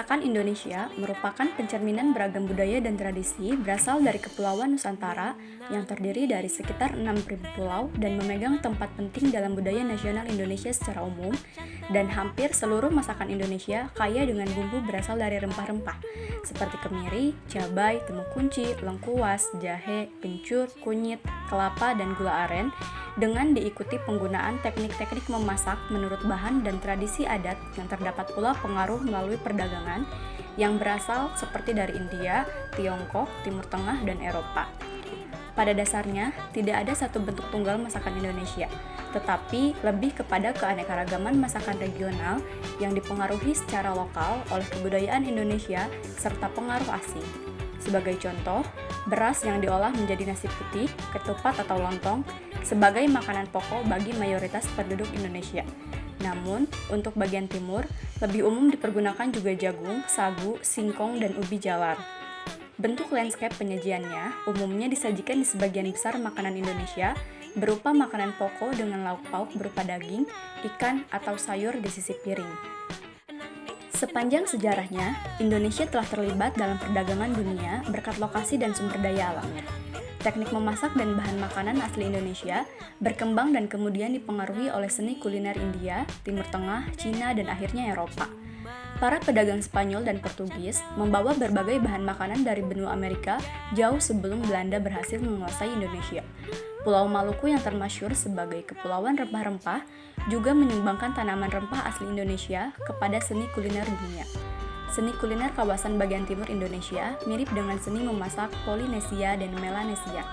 Masakan Indonesia merupakan pencerminan beragam budaya dan tradisi berasal dari Kepulauan Nusantara yang terdiri dari sekitar 6.000 pulau dan memegang tempat penting dalam budaya nasional Indonesia secara umum, dan hampir seluruh masakan Indonesia kaya dengan bumbu berasal dari rempah-rempah seperti kemiri, cabai, temu kunci, lengkuas, jahe, kencur, kunyit, kelapa, dan gula aren, dengan diikuti penggunaan teknik-teknik memasak menurut bahan dan tradisi adat yang terdapat pula pengaruh melalui perdagangan yang berasal seperti dari India, Tiongkok, Timur Tengah, dan Eropa. Pada dasarnya, tidak ada satu bentuk tunggal masakan Indonesia, tetapi lebih kepada keanekaragaman masakan regional yang dipengaruhi secara lokal oleh kebudayaan Indonesia serta pengaruh asing. Sebagai contoh, beras yang diolah menjadi nasi putih, ketupat atau lontong, sebagai makanan pokok bagi mayoritas penduduk Indonesia. Namun, untuk bagian timur, lebih umum dipergunakan juga jagung, sagu, singkong, dan ubi jalar. Bentuk landscape penyajiannya umumnya disajikan di sebagian besar makanan Indonesia berupa makanan pokok dengan lauk pauk berupa daging, ikan, atau sayur di sisi piring. Sepanjang sejarahnya, Indonesia telah terlibat dalam perdagangan dunia berkat lokasi dan sumber daya alamnya. Teknik memasak dan bahan makanan asli Indonesia berkembang dan kemudian dipengaruhi oleh seni kuliner India, Timur Tengah, Cina, dan akhirnya Eropa. Para pedagang Spanyol dan Portugis membawa berbagai bahan makanan dari benua Amerika jauh sebelum Belanda berhasil menguasai Indonesia. Pulau Maluku yang termasyhur sebagai Kepulauan Rempah-Rempah juga menyumbangkan tanaman rempah asli Indonesia kepada seni kuliner dunia. Seni kuliner kawasan bagian timur Indonesia mirip dengan seni memasak Polinesia dan Melanesia.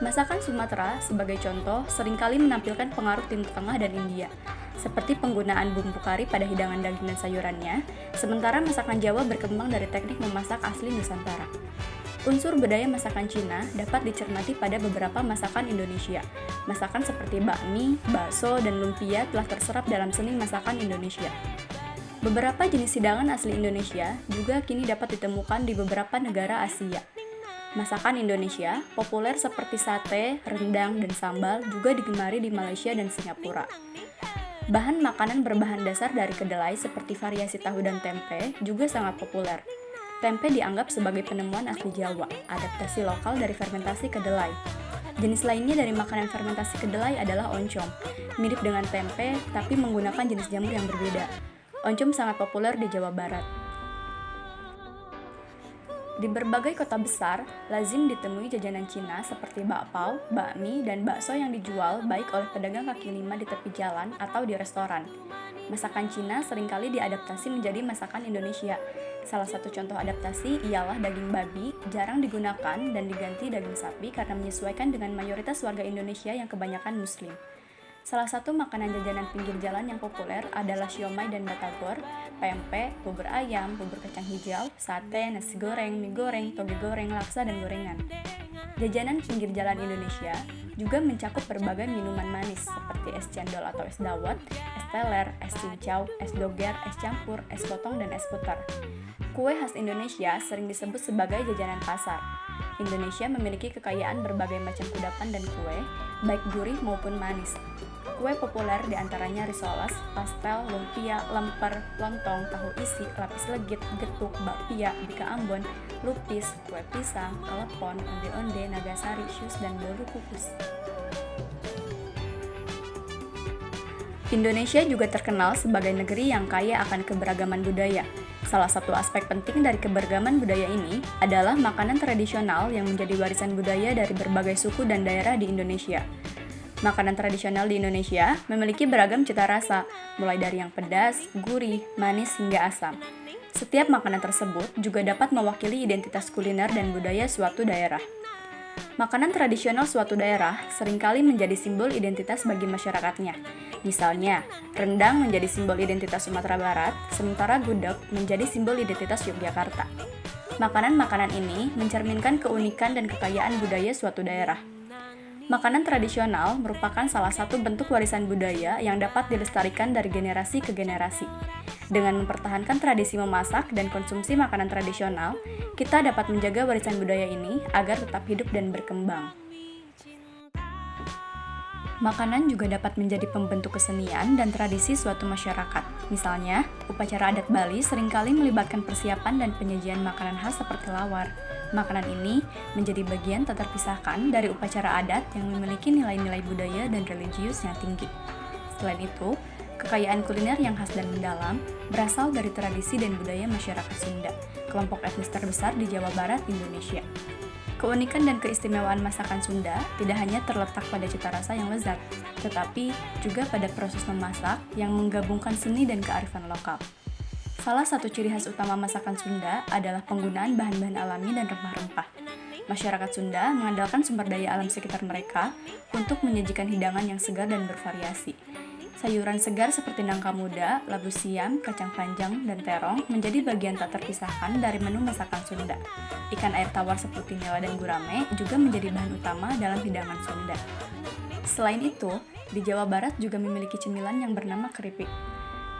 Masakan Sumatera, sebagai contoh, seringkali menampilkan pengaruh Timur Tengah dan India, seperti penggunaan bumbu kari pada hidangan daging dan sayurannya, sementara masakan Jawa berkembang dari teknik memasak asli Nusantara. Unsur budaya masakan Cina dapat dicermati pada beberapa masakan Indonesia. Masakan seperti bakmi, bakso, dan lumpia telah terserap dalam seni masakan Indonesia. Beberapa jenis hidangan asli Indonesia juga kini dapat ditemukan di beberapa negara Asia. Masakan Indonesia, populer seperti sate, rendang, dan sambal juga digemari di Malaysia dan Singapura. Bahan makanan berbahan dasar dari kedelai seperti variasi tahu dan tempe juga sangat populer. Tempe dianggap sebagai penemuan asli Jawa, adaptasi lokal dari fermentasi kedelai. Jenis lainnya dari makanan fermentasi kedelai adalah oncom, mirip dengan tempe tapi menggunakan jenis jamur yang berbeda. Oncom sangat populer di Jawa Barat. Di berbagai kota besar, lazim ditemui jajanan Cina seperti bakpao, bakmi, dan bakso yang dijual baik oleh pedagang kaki lima di tepi jalan atau di restoran. Masakan Cina seringkali diadaptasi menjadi masakan Indonesia. Salah satu contoh adaptasi ialah daging babi jarang digunakan dan diganti daging sapi karena menyesuaikan dengan mayoritas warga Indonesia yang kebanyakan Muslim. Salah satu makanan jajanan pinggir jalan yang populer adalah siomay dan batagor, pempek, bubur ayam, bubur kacang hijau, sate, nasi goreng, mie goreng, toge goreng, laksa, dan gorengan. Jajanan pinggir jalan Indonesia juga mencakup berbagai minuman manis seperti es cendol atau es dawet, es teler, es cincau, es doger, es campur, es potong, dan es puter. Kue khas Indonesia sering disebut sebagai jajanan pasar. Indonesia memiliki kekayaan berbagai macam kudapan dan kue, baik gurih maupun manis. Kue populer diantaranya risoles, pastel, lumpia, lemper, lontong, tahu isi, lapis legit, getuk, bakpia, bika ambon, lupis, kue pisang, kelepon, onde-onde, nagasari, syus, dan bolu kukus. Indonesia juga terkenal sebagai negeri yang kaya akan keberagaman budaya. Salah satu aspek penting dari keberagaman budaya ini adalah makanan tradisional yang menjadi warisan budaya dari berbagai suku dan daerah di Indonesia. Makanan tradisional di Indonesia memiliki beragam cita rasa, mulai dari yang pedas, gurih, manis, hingga asam. Setiap makanan tersebut juga dapat mewakili identitas kuliner dan budaya suatu daerah. Makanan tradisional suatu daerah seringkali menjadi simbol identitas bagi masyarakatnya. Misalnya, rendang menjadi simbol identitas Sumatera Barat, sementara gudeg menjadi simbol identitas Yogyakarta. Makanan-makanan ini mencerminkan keunikan dan kekayaan budaya suatu daerah. Makanan tradisional merupakan salah satu bentuk warisan budaya yang dapat dilestarikan dari generasi ke generasi. Dengan mempertahankan tradisi memasak dan konsumsi makanan tradisional, kita dapat menjaga warisan budaya ini agar tetap hidup dan berkembang. Makanan juga dapat menjadi pembentuk kesenian dan tradisi suatu masyarakat. Misalnya, upacara adat Bali seringkali melibatkan persiapan dan penyajian makanan khas seperti lawar. Makanan ini menjadi bagian tak terpisahkan dari upacara adat yang memiliki nilai-nilai budaya dan religius yang tinggi. Selain itu, kekayaan kuliner yang khas dan mendalam berasal dari tradisi dan budaya masyarakat Sunda, kelompok etnis terbesar di Jawa Barat, Indonesia. Keunikan dan keistimewaan masakan Sunda tidak hanya terletak pada cita rasa yang lezat, tetapi juga pada proses memasak yang menggabungkan seni dan kearifan lokal. Salah satu ciri khas utama masakan Sunda adalah penggunaan bahan-bahan alami dan rempah-rempah. Masyarakat Sunda mengandalkan sumber daya alam sekitar mereka untuk menyajikan hidangan yang segar dan bervariasi. Sayuran segar seperti nangka muda, labu siam, kacang panjang, dan terong menjadi bagian tak terpisahkan dari menu masakan Sunda. Ikan air tawar seperti nila dan gurame juga menjadi bahan utama dalam hidangan Sunda. Selain itu, di Jawa Barat juga memiliki cemilan yang bernama keripik.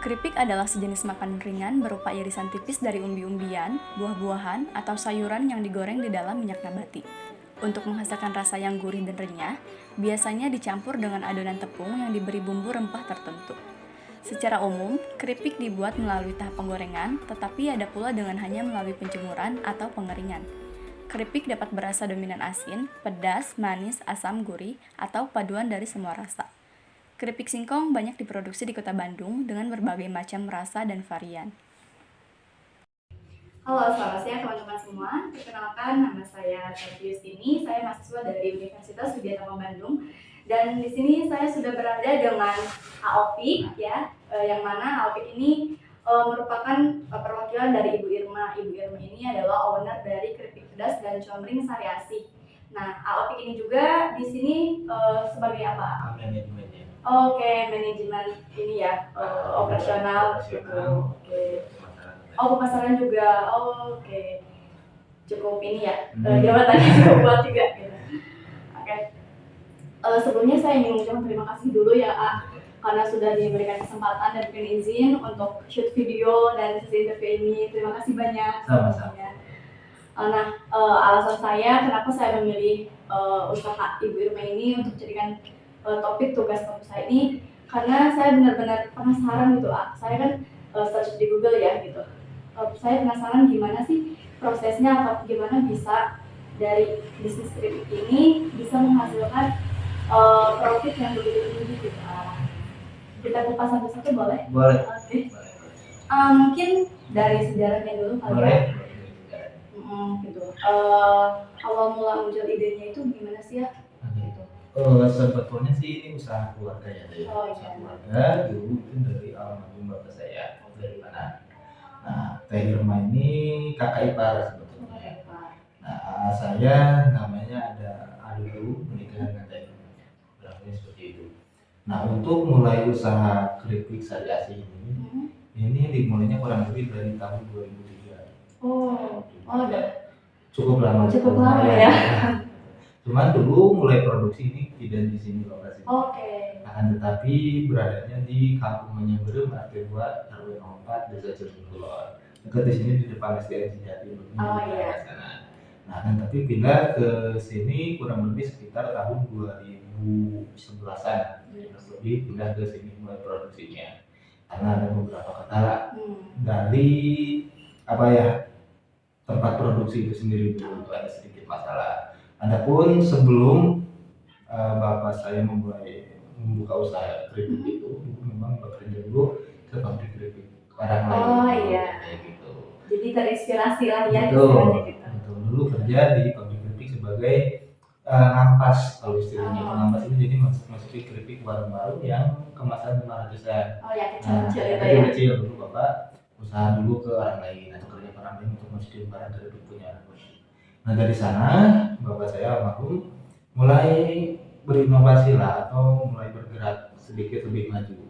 Keripik adalah sejenis makanan ringan berupa irisan tipis dari umbi-umbian, buah-buahan, atau sayuran yang digoreng di dalam minyak nabati. Untuk menghasilkan rasa yang gurih dan renyah, biasanya dicampur dengan adonan tepung yang diberi bumbu rempah tertentu. Secara umum, keripik dibuat melalui tahap penggorengan, tetapi ada pula dengan hanya melalui penjemuran atau pengeringan. Keripik dapat berasa dominan asin, pedas, manis, asam, gurih, atau paduan dari semua rasa. Keripik singkong banyak diproduksi di Kota Bandung dengan berbagai macam rasa dan varian. Halo, selamat siang teman-teman semua. Perkenalkan, nama saya Tertius ini. Saya mahasiswa dari Universitas Widyatama Bandung. Dan di sini saya sudah berada dengan Aopik, ya, yang mana Aopik ini merupakan perwakilan dari Ibu Irma. Ibu Irma ini adalah owner dari Keripik Pedas dan Comring Sariasi. Nah, Aopik ini juga di sini sebagai apa? Manajemennya. Oke, manajemen ini ya, operasional gitu. Oke. Oh, pemasaran juga. Oh, oke. Cukup ini ya. Jabatannya cukup buat juga gitu. Oke. Sebelumnya saya ingin mengucapkan terima kasih dulu ya, A, karena sudah diberikan kesempatan dan diberikan izin untuk shoot video dan sesi interview ini. Terima kasih banyak. Sama-sama. Nah, alasan saya kenapa saya memilih usaha Ibu Irma ini untuk jadikan topik tugas kampus saya ini, karena saya benar-benar penasaran gitu, A. Saya kan search di Google ya gitu. Saya penasaran gimana sih prosesnya atau gimana bisa dari bisnis keripik ini bisa menghasilkan profit yang begitu tinggi gitu. Kita kupas satu-satu boleh? Boleh. Oke. Mungkin dari sejarahnya dulu kali Boleh. ya. Gitu. Awal mula muncul idenya itu gimana sih ya? Gitu. Sebetulnya sih ini usaha keluarga ya, usaha keluarga dulu itu dari almarhum bapak saya dari mana. Nah, Teh Irma ini kakak ipar sebetulnya. Nah, saya namanya ada Adudu menikah dengan Teh Irma. Berarti seperti itu. Nah, untuk mulai usaha keripik Sariasi ini dimulainya kurang lebih dari tahun 2003. Oh, udah cukup lama. Cukup lama ya. Cuman dulu mulai produksi ini tidak di sini lokasinya. Oke. Akan tetapi beradanya di Kampung Menyembere, RT 2 RW 04 Desa Cirebon Kulon. Dekat di sini di depan SDN Sejati. Oh iya. Nah, kan tapi pindah ke sini kurang lebih sekitar tahun 2011-an. Lebih pindah ke sini mulai produksinya. Karena ada beberapa kendala dari apa ya, tempat produksi itu sendiri dulu ada sedikit masalah. Adapun sebelum bapak saya membuka usaha keripik itu memang bekerja dulu ke pabrik keripik orang lain. Oh iya. Kayak gitu. Jadi terinspirasi lah ya. Betul. Dulu kerja di pabrik keripik sebagai ngampas kalau istilahnya. Ngampas itu jadi masukin keripik baru-baru yang kemasan 500-an. Oh ya, kecil-kecil itu ya. ya. Kecil dulu bapak usaha dulu ke orang lain atau kerja ke orang lain untuk masukin barang keripik punya. Nah, dari sana bapak saya almarhum mulai berinovasi lah atau mulai bergerak sedikit lebih maju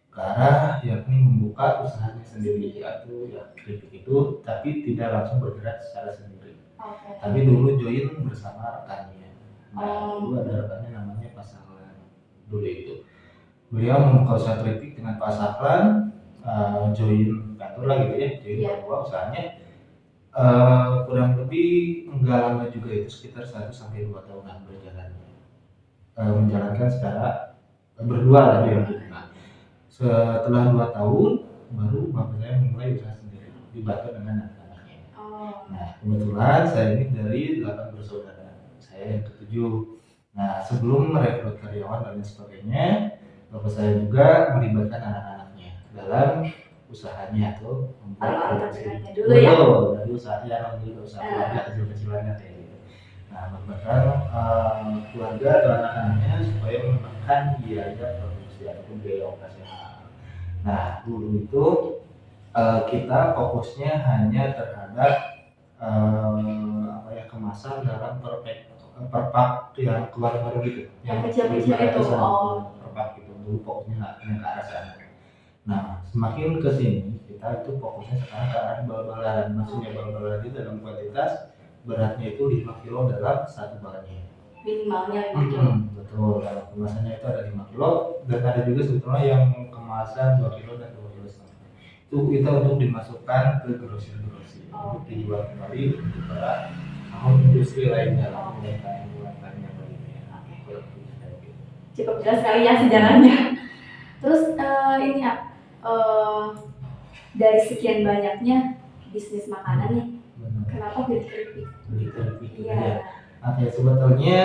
ke arah yakni membuka usahanya sendiri atau ya keripik itu, tapi tidak langsung bergerak secara sendiri. Okay. Tapi dulu join bersama rekannya. Nah, dulu ada rekannya namanya Pak Sahlan. Dulu itu beliau membuka usaha keripik dengan Pak Sahlan, join kantor lah gitu ya, join berdua usahanya. Kurang lebih enggak lama juga, itu sekitar 1 sampai 2 tahunan berjalan, menjalankan secara berdua lagi yang gitu. Nah, setelah 2 tahun baru bapak saya mulai usaha sendiri dibantu dengan anak-anaknya. Nah, kebetulan saya ini dari 8 bersaudara, saya yang ketujuh. Nah, sebelum merekrut karyawan dan lain sebagainya, bapak saya juga melibatkan anak-anaknya dalam usahanya atau membuat produksi. Dulu ya. Betul, dari usahanya alhamdulillah usaha keluarga kecil-kecilannya kayak gitu. Nah, melibatkan keluarga atau anak-anaknya supaya menekan biaya produksi ataupun biaya operasional. Nah, dulu itu kita fokusnya hanya terhadap apa ya, kemasan dalam per pak yang keluar baru gitu, yang kecil-kecil itu. per pak gitu. Dulu fokusnya hanya ke arah sana. Nah, semakin ke sini kita itu fokusnya sekarang ke arah bal-balan. Maksudnya bal-balan itu dalam kuantitas beratnya itu 5 kilo dalam satu balnya. Minimalnya 5 kilo. Betul, dalam kemasannya itu ada 5 kilo dan ada juga sebetulnya yang kemasan 2 kilo dan 2 kilo setengah. Itu kita untuk dimasukkan ke grosir-grosir untuk dijual kembali untuk para industri lainnya lah, lainnya lainnya. Cukup jelas sekali ya sejarahnya. Terus ini ya, dari sekian banyaknya bisnis makanan nih, kenapa beli keripik? Iya. Oke, sebetulnya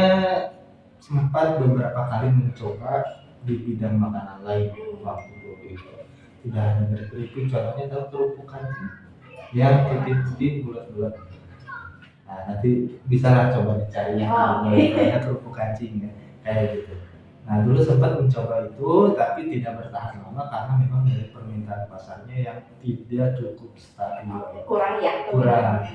sempat beberapa kali mencoba di bidang makanan lain waktu itu. Tidak hanya dari keripik, contohnya tahu kerupuk kancing yang putih-putih bulat-bulat. Nah, nanti bisa lah coba dicari yang namanya kerupuk kancing ya, kayak gitu. Nah, dulu sempat mencoba itu, tapi tidak bertahan lama karena memang dari permintaan pasarnya yang tidak cukup stabil. Kurang ya? Kurang.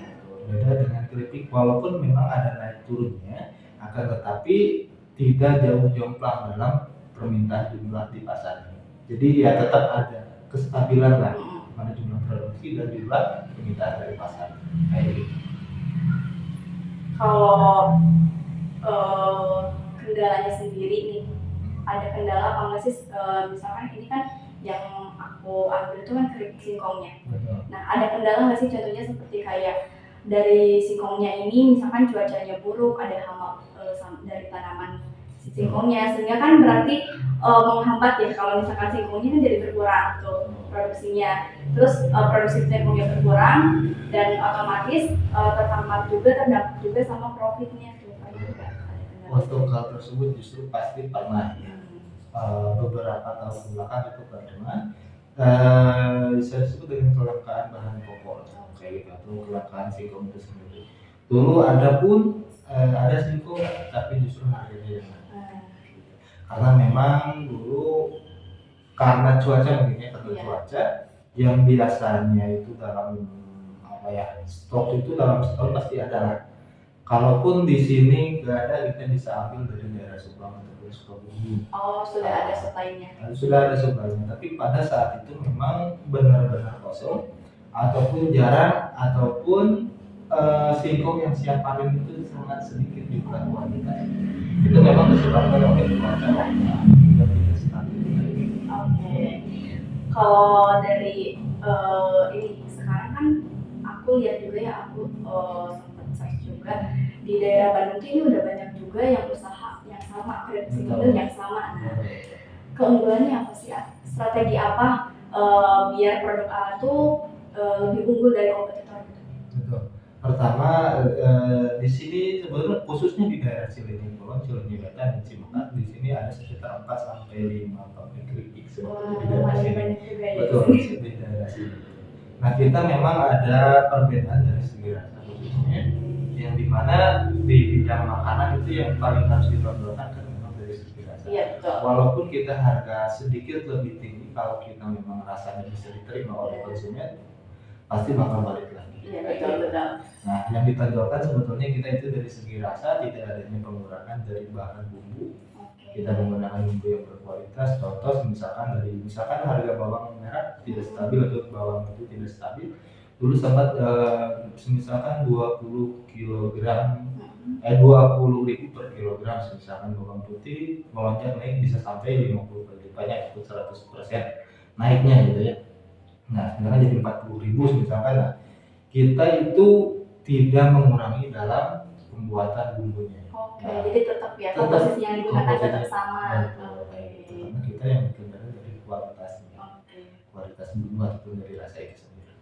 Beda dengan keripik, walaupun memang ada naik turunnya, akan tetapi tidak jauh jomplang dalam permintaan jumlah di pasarnya. Jadi ya tetap ada kestabilan lah pada jumlah produksi dan jumlah permintaan dari pasar. Kayak gitu. Kalau kendalanya sendiri nih, ada kendala apa nggak sih? Misalkan ini kan yang aku ambil itu kan keripik singkongnya. Nah, ada kendala nggak sih, contohnya seperti kayak dari singkongnya ini misalkan cuacanya buruk, ada hama dari tanaman singkongnya, sehingga kan berarti menghambat ya kalau misalkan singkongnya kan jadi berkurang tuh produksinya, terus produksi singkongnya berkurang dan otomatis terhambat juga, terdampak juga sama profitnya tuh. Untuk hal tersebut justru pasti pernah ya. Beberapa tahun belakang itu pernah saya sebut dengan kelangkaan bahan pokok kayak gitu, atau kelangkaan singkong itu sendiri. Dulu ada singkong tapi justru harganya yang naik. Karena memang dulu karena cuaca mungkinnya karena cuaca yang biasanya itu dalam stok itu dalam setahun pasti ada lah. Kalaupun di sini nggak ada, kita bisa ambil dari daerah Subang ataupun Sukabumi. Sudah ada supply-nya. Sudah ada supply-nya, tapi pada saat itu memang benar-benar kosong ataupun jarang, ataupun singkong yang siap panen itu sangat sedikit jumlah kuantitas. Itu memang disebabkan oleh cuaca yang tidak stabil. Oke. Kalau dari ini sekarang kan aku lihat juga ya, aku sempat search juga di daerah Bandung ini udah banyak juga yang usaha yang sama, keripik singkong yang sama. Nah, keunggulannya apa sih? Strategi apa biar produk A itu lebih unggul dari kompetitor? Betul. Pertama di sini sebenarnya khususnya di daerah Cileunyi Kulon, Cileunyi Wetan, dan Cimakan, di sini ada sekitar 4 sampai 5 pabrik keripik sebetulnya di daerah sini. Betul, di daerah sini. Nah, kita memang ada perbedaan dari segi rasa khususnya, yang dimana di bidang makanan itu yang paling harus ditonjolkan kan memang dari segi rasa. Iya, betul. Walaupun kita harga sedikit lebih tinggi, kalau kita memang rasanya bisa diterima oleh konsumen, pasti bakal balik lagi. Iya, betul. Nah, yang ditonjolkan sebetulnya kita itu dari segi rasa, tidak adanya pengurangan dari bahan bumbu. Kita menggunakan bumbu yang berkualitas. Contoh misalkan harga bawang merah tidak stabil atau bawang itu tidak stabil. Dulu sempat misalkan 20 ribu per kilogram, misalkan bawang putih melonjak naik bisa sampai 50 kali lipatnya, itu 100% naiknya gitu ya. Nah, sekarang jadi 40 ribu misalkan. Nah, kita itu tidak mengurangi dalam pembuatan bumbunya. Oke, jadi tetap ya komposisi yang digunakan tetap sama. bumbu ataupun dari rasa itu sendiri.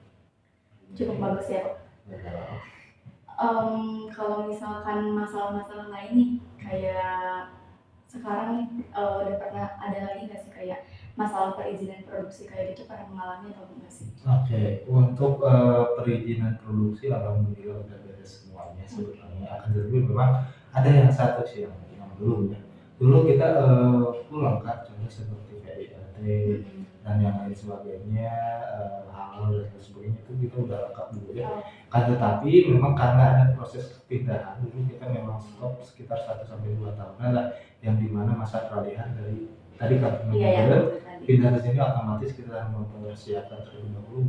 Cukup bagus ya Pak. Kalau misalkan masalah-masalah lain nih kayak sekarang nih udah pernah ada lagi nggak sih kayak masalah perizinan produksi kayak gitu, pernah mengalami atau enggak sih? Oke, untuk perizinan produksi alhamdulillah udah beres semuanya sebetulnya. Akan tetapi memang ada yang satu sih yang belum ya. Dulu kita full lengkap contoh seperti PIRT dan yang lain sebagainya, halal dan lain sebagainya itu kita udah lengkap dulu ya. Kan tetapi memang karena ada proses pindahan dulu kita memang stop sekitar 1 sampai 2 tahun lah, yang dimana masa peralihan dari tadi kan pindah ke sini otomatis kita mempersiapkan terlebih dahulu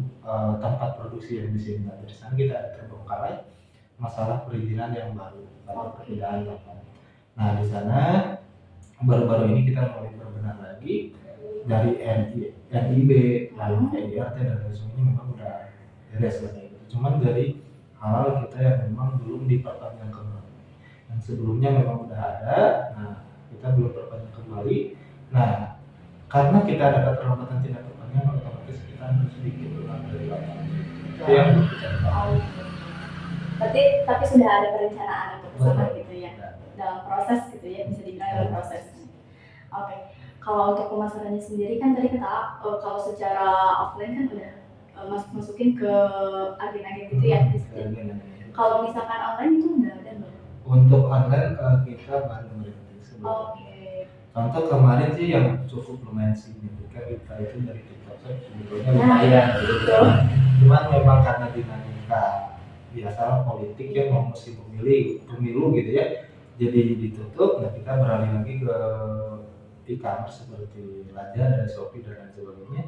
tempat produksi yang di sini. Nah, dari sana kita ada terbengkalai masalah perizinan yang baru pada perpindahan tempat. Nah, di sana baru-baru ini kita mulai berbenah lagi dari NIB, lalu PIRT dan lain sebagainya memang udah beres seperti itu. Cuman dari halal kita yang memang belum diperpanjang kembali. Yang sebelumnya memang udah ada, nah kita belum perpanjang kembali. Nah, karena kita ada keterlambatan tidak perpanjang, otomatis kita harus sedikit ulang dari lapangan. Itu yang belum kita tahu. Berarti tapi sudah ada perencanaan untuk kesana gitu ya, dalam proses gitu ya, bisa dibilang dalam proses. Oke. Kalau untuk pemasarannya sendiri kan tadi kita kalau secara offline kan udah masukin ke agen-agen gitu ya. Kalau misalkan online itu udah ada belum? Untuk online kita baru merintis sebelumnya. Contoh kemarin sih yang cukup lumayan signifikan kita itu dari TikTok sebetulnya lumayan gitu. Cuman memang karena dinamika biasa politik ya, mau musim pemilu gitu ya, jadi ditutup. Nah, kita beralih lagi ke e-commerce seperti Lazada dan Shopee dan lain sebagainya.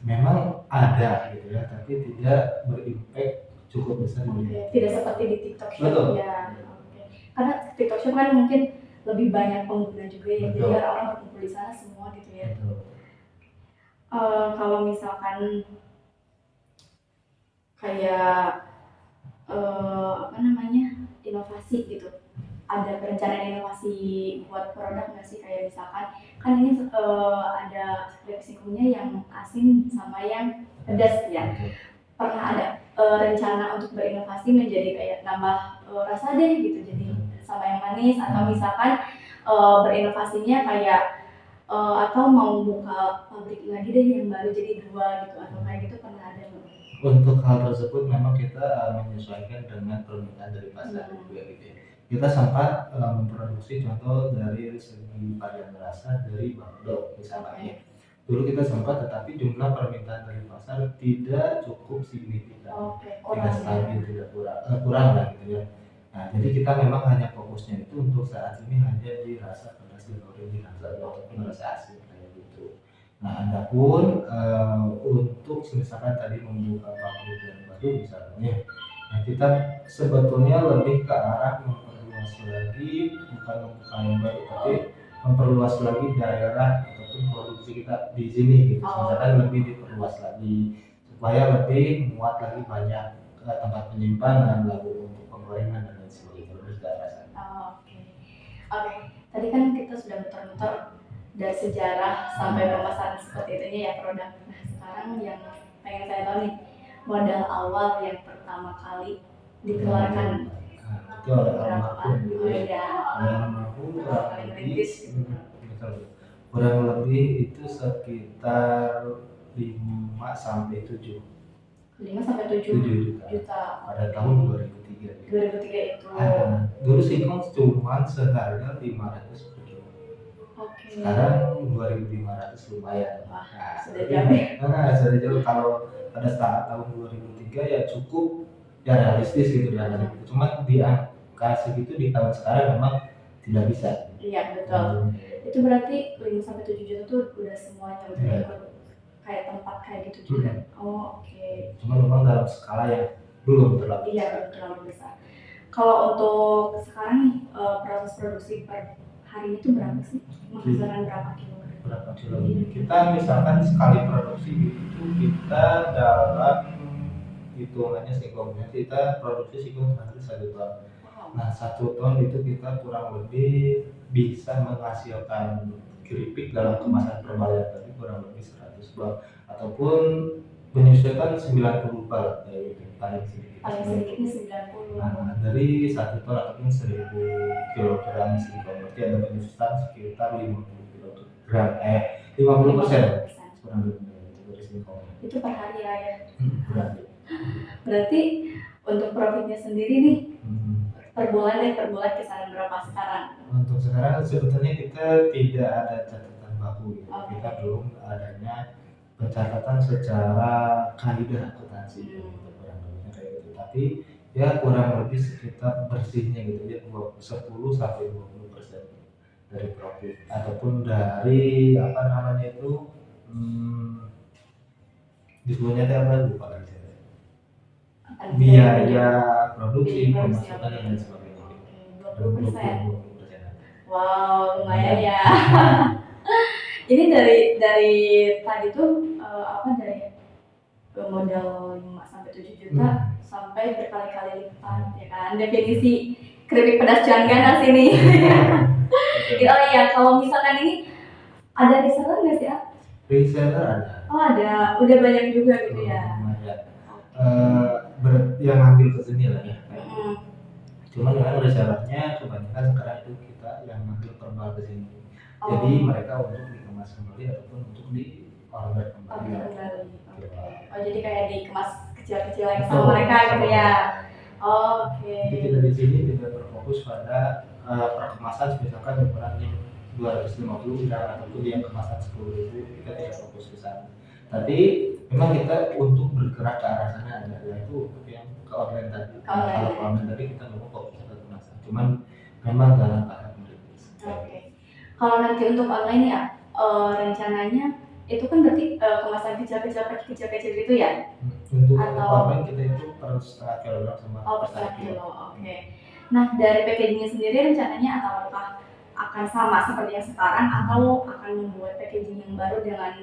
Memang ada gitu ya, tapi tidak berimpact cukup besar. Tidak seperti di TikTok Shop. Betul. Ya. Karena TikTok Shop kan mungkin lebih banyak pengguna juga ya, jadi orang berkumpul di sana semua gitu ya. Kalau misalkan kayak inovasi gitu, ada perencanaan inovasi buat produk nggak sih, kayak misalkan kan ini ada sikunya yang asin sama yang pedas ya, pernah ada rencana untuk berinovasi menjadi kayak nambah rasa deh gitu, jadi sama yang manis, atau misalkan berinovasinya kayak atau mau buka pabrik lagi deh yang baru jadi 2 gitu, atau kayak gitu, pernah ada nggak? Untuk hal tersebut memang kita menyesuaikan dengan permintaan dari pasar juga gitu ya. Kita sempat memproduksi contoh dari segi varian rasa dari Bagdo misalnya. Dulu kita sempat, tetapi jumlah permintaan dari pasar tidak cukup signifikan, tidak stabil, tidak kurang lah gitu ya. Nah, jadi kita memang hanya fokusnya itu untuk saat ini hanya di rasa pedas dan original ataupun rasa asin kayak gitu. Nah, adapun untuk misalkan tadi membuka pabrik dan baru misalnya, nah kita sebetulnya lebih ke arah memperluas lagi, bukan membuka yang baru, tapi memperluas lagi daerah ataupun produksi kita di sini gitu. Misalkan lebih diperluas lagi supaya lebih muat lagi banyak tempat penyimpanan, lalu untuk penggorengan dan lain sebagainya, lebih ke arah sana. Oke. Tadi kan kita sudah muter-muter dari sejarah sampai pemasaran seperti itu ya produk. Nah, sekarang yang pengen saya tahu nih, modal awal yang pertama kali dikeluarkan itu oleh almarhum kurang lebih itu sekitar 5 sampai 7 juta pada tahun 2003 itu. Dulu singkong cuma seharga 500 per kilo. Sekarang 2.500 lumayan. Sudah jauh. Kalau pada saat tahun 2003 ya cukup ya realistis gitu ya. Cuma di angka segitu di tahun sekarang memang tidak bisa. Iya betul. Itu berarti 5 sampai 7 juta tuh udah semuanya udah ikut kayak tempat kayak gitu juga. Oke. Cuma memang dalam skala yang belum terlalu. Iya, belum terlalu besar. Kalau untuk sekarang nih proses produksi per hari itu berapa sih? Menghasilkan berapa kilogram? Berapa kilogram? Kita misalkan sekali produksi itu kita dalam hitungannya singkongnya kita produksi singkong sehari 1 ton. Nah 1 ton itu kita kurang lebih bisa menghasilkan keripik dalam kemasan per balai tadi kurang lebih 100 bal ataupun penyusutan 90 bal dari paling sedikit. Paling sedikitnya 90. Nah, dari 1 ton ataupun 1000 kilogram silikon berarti ada penyusutan sekitar 50 kilogram 50% kurang lebih dari silikon. Itu per hari ya. Berarti. Berarti untuk profitnya sendiri nih per bulan kisaran berapa sekarang? Untuk sekarang sebetulnya kita tidak ada catatan baku gitu. Kita belum adanya pencatatan secara kaidah akuntansi gitu, kurang lebihnya kayak gitu. Tapi ya kurang lebih sekitar bersihnya gitu ya 10 sampai 20% dari profit ataupun dari apa namanya itu disebutnya apa lupa lagi saya. Biaya produksi, pemasukan dan lain sebagainya. 20%. Wow, lumayan ya. Ini dari tadi tuh dari modal 5 sampai 7 juta sampai berkali-kali lipat ya kan. Definisi keripik pedas cuan ganas ini. Oh iya, kalau misalkan ini ada reseller nggak sih? Reseller ada. Oh ada, udah banyak juga gitu ya. Yang ambil ke sini lah ya. Cuman memang resellernya kebanyakan sekarang itu kita yang ngambil verbal ke sini. Jadi mereka untuk dikemas kembali ataupun untuk di order kembali. Oh jadi kayak dikemas kecil-kecil lagi sama mereka gitu ya. Oke. Jadi kita di sini tidak berfokus pada perkemasan misalkan ukuran 250 gram ataupun yang kemasan 10.000 kita tidak fokus ke sana. Tapi memang kita untuk bergerak ke arah sana yaitu untuk yang ke online tadi. Kalau ke online tadi kita memang fokus ke kemasan. Cuman memang dalam tahap merintis. Oke. Kalau nanti untuk online ya rencananya itu kan berarti kemasan kecil-kecil gitu ya? Untuk online kita itu per setengah kilogram sama per setengah kilo. Oke. Nah dari packagingnya sendiri rencananya apakah akan sama seperti yang sekarang atau akan membuat packaging yang baru dengan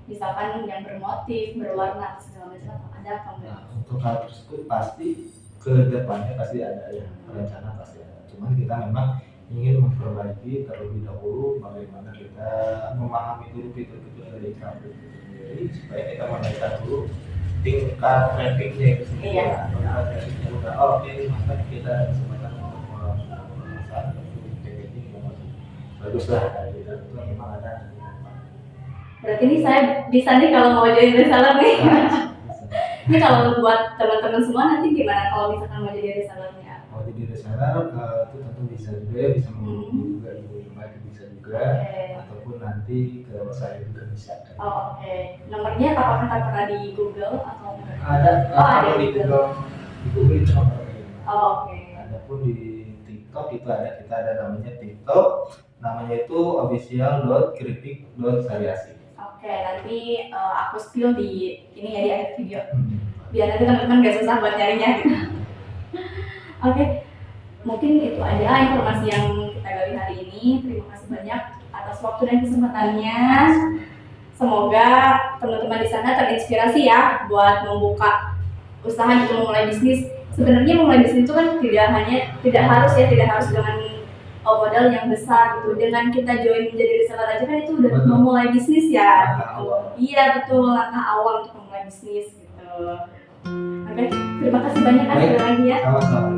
misalkan yang bermotif, berwarna segala macam, ada apa enggak? Nah, untuk hal tersebut pasti ke depannya pasti ada ya, rencana pasti ada. Cuman kita memang ingin memperbaiki terlebih dahulu bagaimana kita memahami dulu fitur-fitur dari Craftlit itu sendiri supaya kita menaikkan dulu tingkat trafficnya itu sendiri. Iya. Tingkat trafficnya udah oke, maka kita kesempatan untuk melakukan packaging yang bagus lah dari itu memang ada. Berarti ini saya bisa nih kalau mau jadi reseller nih. Ini kalau buat teman-teman semua nanti gimana kalau misalkan mau jadi resellernya? Mau jadi reseller itu tentu bisa juga ya, bisa menghubungi juga ibu-ibu itu bisa juga, ataupun nanti ke saya juga bisa. Oke. Nomornya apakah pernah di Google atau ada? Ada di Google. Di Google itu nomornya. Oke. Adapun di TikTok itu ada, kita ada namanya TikTok, namanya itu official.keripik.variasi. Oke, nanti aku spill di ini ya di akhir video. Biar nanti teman-teman gak susah buat nyarinya gitu. Oke, mungkin itu aja informasi yang kita gali hari ini. Terima kasih banyak atas waktu dan kesempatannya. Semoga teman-teman di sana terinspirasi ya buat membuka usaha gitu, memulai bisnis. Sebenarnya memulai bisnis itu kan tidak harus dengan modal yang besar gitu. Dengan kita join menjadi reseller aja kan itu udah memulai bisnis ya gitu. Iya betul, langkah awal untuk memulai bisnis gitu. Oke, terima kasih banyak sekali lagi ya. Sama-sama.